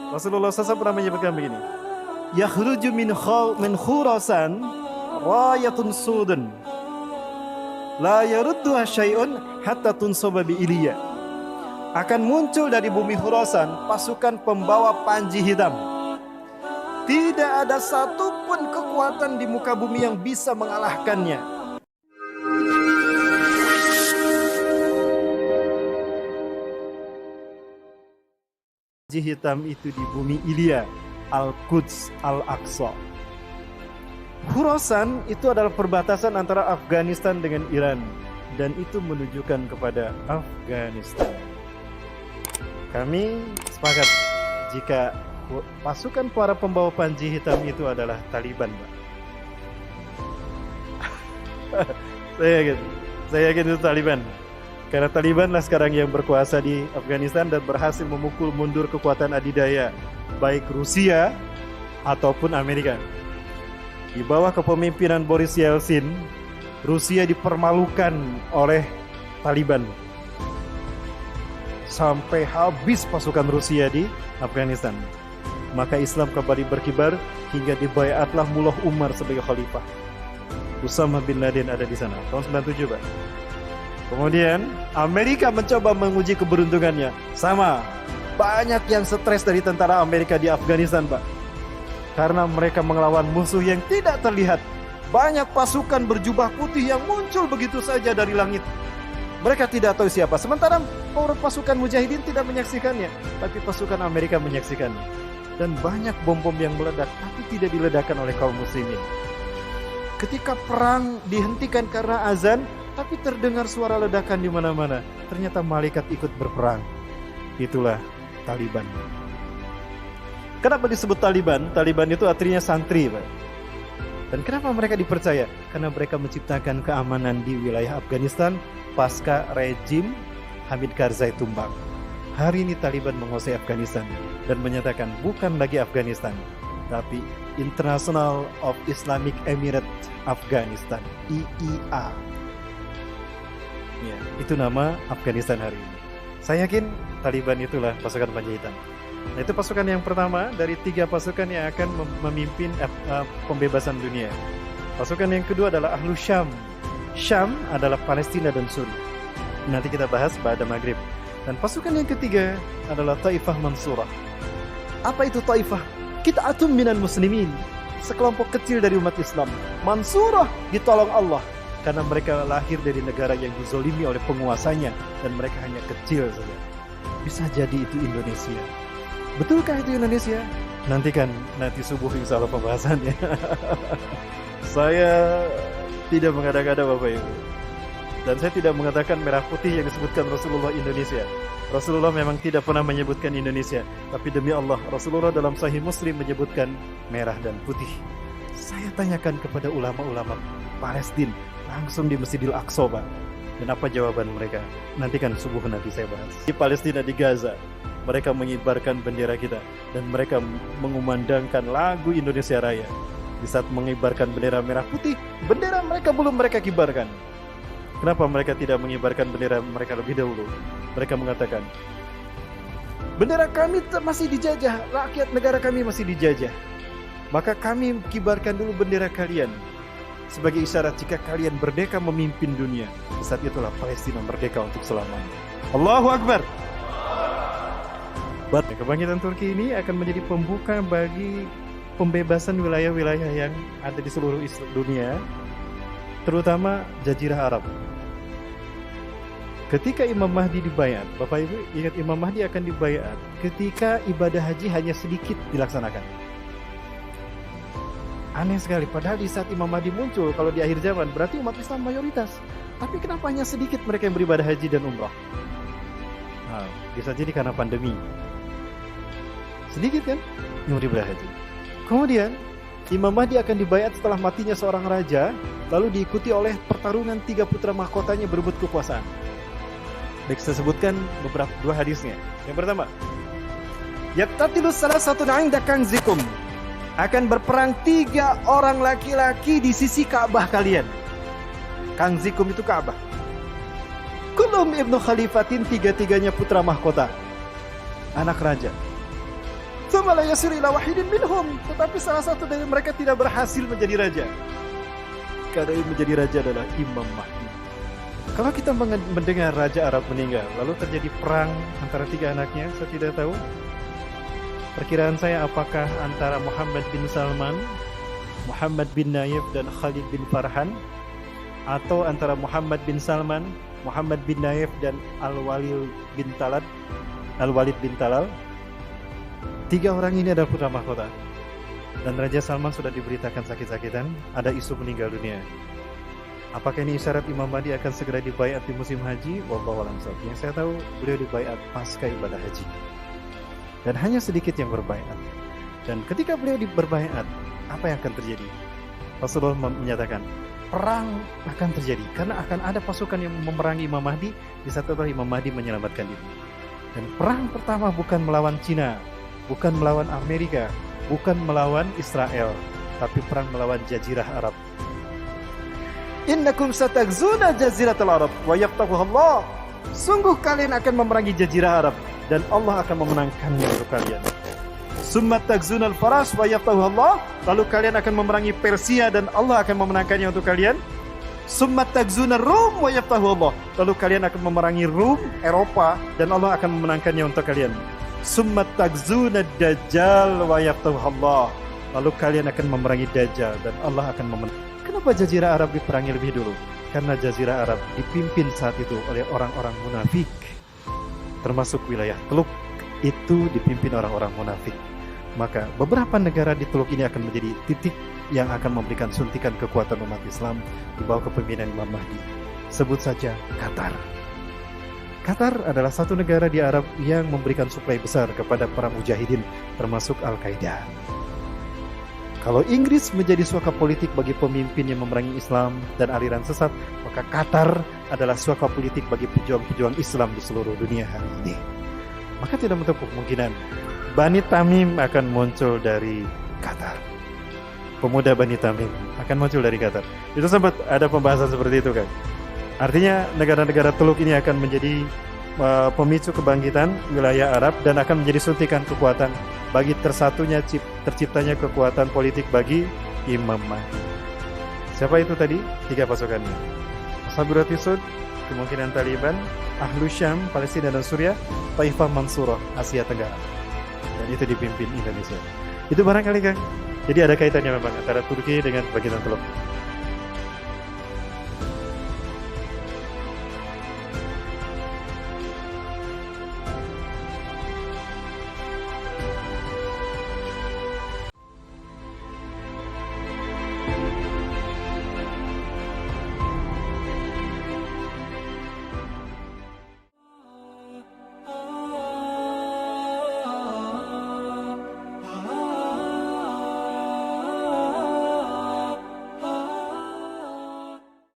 Rasulullah SAW pernah menyebutkan begini, yakhruju min Khurasan rayatun sudun la yarudduha syai'un hatta tunsaba bi Iliya. Akan muncul dari bumi Khurasan pasukan pembawa panji hitam. Tidak ada satupun kekuatan di muka bumi yang bisa mengalahkannya. Panji hitam itu di bumi Iliya, Al-Quds, Al-Aqsa. Khurasan itu adalah perbatasan antara Afghanistan dengan Iran, dan itu menunjukkan kepada Afghanistan. Kami sepakat jika pasukan para pembawa panji hitam itu adalah Taliban, Pak. Saya yakin itu Taliban. Karena Taliban lah sekarang yang berkuasa di Afghanistan dan berhasil memukul mundur kekuatan adidaya baik Rusia ataupun Amerika. Di bawah kepemimpinan Boris Yeltsin, Rusia dipermalukan oleh Taliban. Sampai habis pasukan Rusia di Afghanistan. Maka Islam kembali berkibar hingga dibayatlah Mullah Umar sebagai khalifah. Usama bin Laden ada di sana tahun 97, Pak. Kemudian Amerika mencoba menguji keberuntungannya. Sama, banyak yang stres dari tentara Amerika di Afghanistan, Pak. Karena mereka melawan musuh yang tidak terlihat. Banyak pasukan berjubah putih yang muncul begitu saja dari langit. Mereka tidak tahu siapa. Sementara pasukan mujahidin tidak menyaksikannya, tapi pasukan Amerika menyaksikannya. Dan banyak bom-bom yang meledak, tapi tidak diledakkan oleh kaum muslimin. Ketika perang dihentikan karena azan, tapi terdengar suara ledakan di mana-mana. Ternyata malaikat ikut berperang. Itulah Taliban. Kenapa disebut Taliban? Taliban itu artinya santri, Pak. Dan kenapa mereka dipercaya? Karena mereka menciptakan keamanan di wilayah Afghanistan pasca rejim Hamid Karzai tumbang. Hari ini Taliban menguasai Afghanistan dan menyatakan bukan lagi Afghanistan, tapi International of Islamic Emirate Afghanistan, IIA. Ya, itu nama Afghanistan hari ini. Saya yakin Taliban itulah pasukan panji hitam. Nah, itu pasukan yang pertama dari 3 pasukan yang akan memimpin pembebasan dunia. Pasukan yang kedua adalah Ahlu Syam. Syam adalah Palestina dan Suriah. Nanti kita bahas pada Maghrib. Dan pasukan yang ketiga adalah Taifah Mansurah. Apa itu Taifah? Qit'atun minal muslimin. Sekelompok kecil dari umat Islam. Mansurah, ditolong Allah. Karena mereka lahir dari negara yang dizolimi oleh penguasanya. Dan mereka hanya kecil saja. Bisa jadi itu Indonesia. Betulkah itu Indonesia? Nanti subuh insya Allah pembahasannya. Saya tidak mengada-ngada Bapak Ibu. Dan saya tidak mengatakan merah putih yang disebutkan Rasulullah Indonesia. Rasulullah memang tidak pernah menyebutkan Indonesia. Tapi demi Allah, Rasulullah dalam Sahih Muslim menyebutkan merah dan putih. Saya tanyakan kepada ulama-ulama Palestina langsung di Masjidil Aqsa, Pak. Dan apa jawaban mereka? Nantikan subuh nanti saya bahas. Di Palestina, di Gaza, mereka mengibarkan bendera kita. Dan mereka mengumandangkan lagu Indonesia Raya. Di saat mengibarkan bendera merah putih, bendera mereka belum mereka kibarkan. Kenapa mereka tidak mengibarkan bendera mereka lebih dahulu? Mereka mengatakan, bendera kami masih dijajah, rakyat negara kami masih dijajah. Maka kami kibarkan dulu bendera kalian. Sebagai isyarat jika kalian merdeka memimpin dunia. Di saat itulah Palestina merdeka untuk selamanya. Allahu Akbar. Kebangkitan Turki ini akan menjadi pembuka bagi pembebasan wilayah-wilayah yang ada di seluruh dunia, terutama Jazirah Arab. Ketika Imam Mahdi dibayat, Bapak Ibu ingat Imam Mahdi akan dibayat ketika ibadah haji hanya sedikit dilaksanakan. Aneh sekali, padahal di saat Imam Mahdi muncul, kalau di akhir zaman, berarti umat Islam mayoritas. Tapi kenapa hanya sedikit mereka yang beribadah haji dan umrah? Nah, bisa jadi karena pandemi. Sedikit kan yang beribadah haji. Kemudian Imam Mahdi akan dibayat setelah matinya seorang raja, lalu diikuti oleh pertarungan 3 putra mahkotanya berebut kekuasaan. Baik, saya sebutkan beberapa 2 hadisnya. Yang pertama, Yaqtatilus salah satu 'inda kanzikum. Akan berperang 3 orang laki-laki di sisi Ka'bah kalian. Kanzikum itu Ka'bah. Kulum ibnu khalifatin, 3-3-nya putra mahkota, anak raja. Tsumma la yasiru ila wahidin minhum. Tetapi salah satu dari mereka tidak berhasil menjadi raja. Karena yang menjadi raja adalah Imam Mahdi. Kalau kita mendengar raja Arab meninggal, lalu terjadi perang antara 3 anaknya, saya tidak tahu. Perkiraan saya apakah antara Muhammad bin Salman, Muhammad bin Nayef dan Khalid bin Farhan, atau antara Muhammad bin Salman, Muhammad bin Nayef dan Al-Walid bin Talal. 3 orang ini adalah putra mahkota. Dan Raja Salman sudah diberitakan sakit-sakitan, ada isu meninggal dunia. Apakah ini isyarat Imam Mahdi akan segera dibaiat di musim haji? Wallahu a'lam. Yang saya tahu beliau dibaiat pasca ibadah haji. Dan hanya sedikit yang berbaiat. Dan ketika beliau berbaiat, apa yang akan terjadi? Rasulullah menyatakan, perang akan terjadi karena akan ada pasukan yang memerangi Imam Mahdi. Di saat itu Imam Mahdi menyelamatkan diri. Dan perang pertama bukan melawan Cina, bukan melawan Amerika, bukan melawan Israel, tapi perang melawan Jazirah Arab. Innakum satagzuna jaziratal Arab wa yaftahuha Allah. Sungguh kalian akan memerangi Jazirah Arab dan Allah akan memenangkannya untuk kalian. Summa tagzunal faras wa yaftahuha Allah. Lalu kalian akan memerangi Persia dan Allah akan memenangkannya untuk kalian. Summa tagzunar Rum wa yaftahuha Allah. Lalu kalian akan memerangi Rum, Eropa, dan Allah akan memenangkannya untuk kalian. Summa tagzunad Dajjal wa yaftahuha Allah. Lalu kalian akan memerangi Dajjal dan Allah akan memenangkannya. Kenapa Jazirah Arab diperangi lebih dulu? Karena Jazirah Arab dipimpin saat itu oleh orang-orang munafik. Termasuk wilayah Teluk itu dipimpin orang-orang munafik. Maka beberapa negara di Teluk ini akan menjadi titik yang akan memberikan suntikan kekuatan umat Islam di bawah kepemimpinan Imam Mahdi. Sebut saja Qatar. Qatar adalah satu negara di Arab yang memberikan suplai besar kepada para mujahidin, termasuk Al-Qaeda. Kalau Inggris menjadi suaka politik bagi pemimpin yang memerangi Islam dan aliran sesat, maka Qatar adalah suaka politik bagi pejuang-pejuang Islam di seluruh dunia hari ini. Maka tidak menutup kemungkinan Bani Tamim akan muncul dari Qatar. Pemuda Bani Tamim akan muncul dari Qatar. Itu sempat ada pembahasan seperti itu kan. Artinya negara-negara Teluk ini akan menjadi pemicu kebangkitan wilayah Arab dan akan menjadi suntikan kekuatan bagi terciptanya kekuatan politik bagi Imam Mahdi. Siapa itu tadi? 3 pasukannya. Ashaburatul Sud, kemungkinan Taliban, Ahlu Syam, Palestina dan Suriah, Taifah Mansurah, Asia Tenggara. Dan itu dipimpin Indonesia. Itu barangkali kan. Jadi ada kaitannya memang antara Turki dengan bagian Teluk.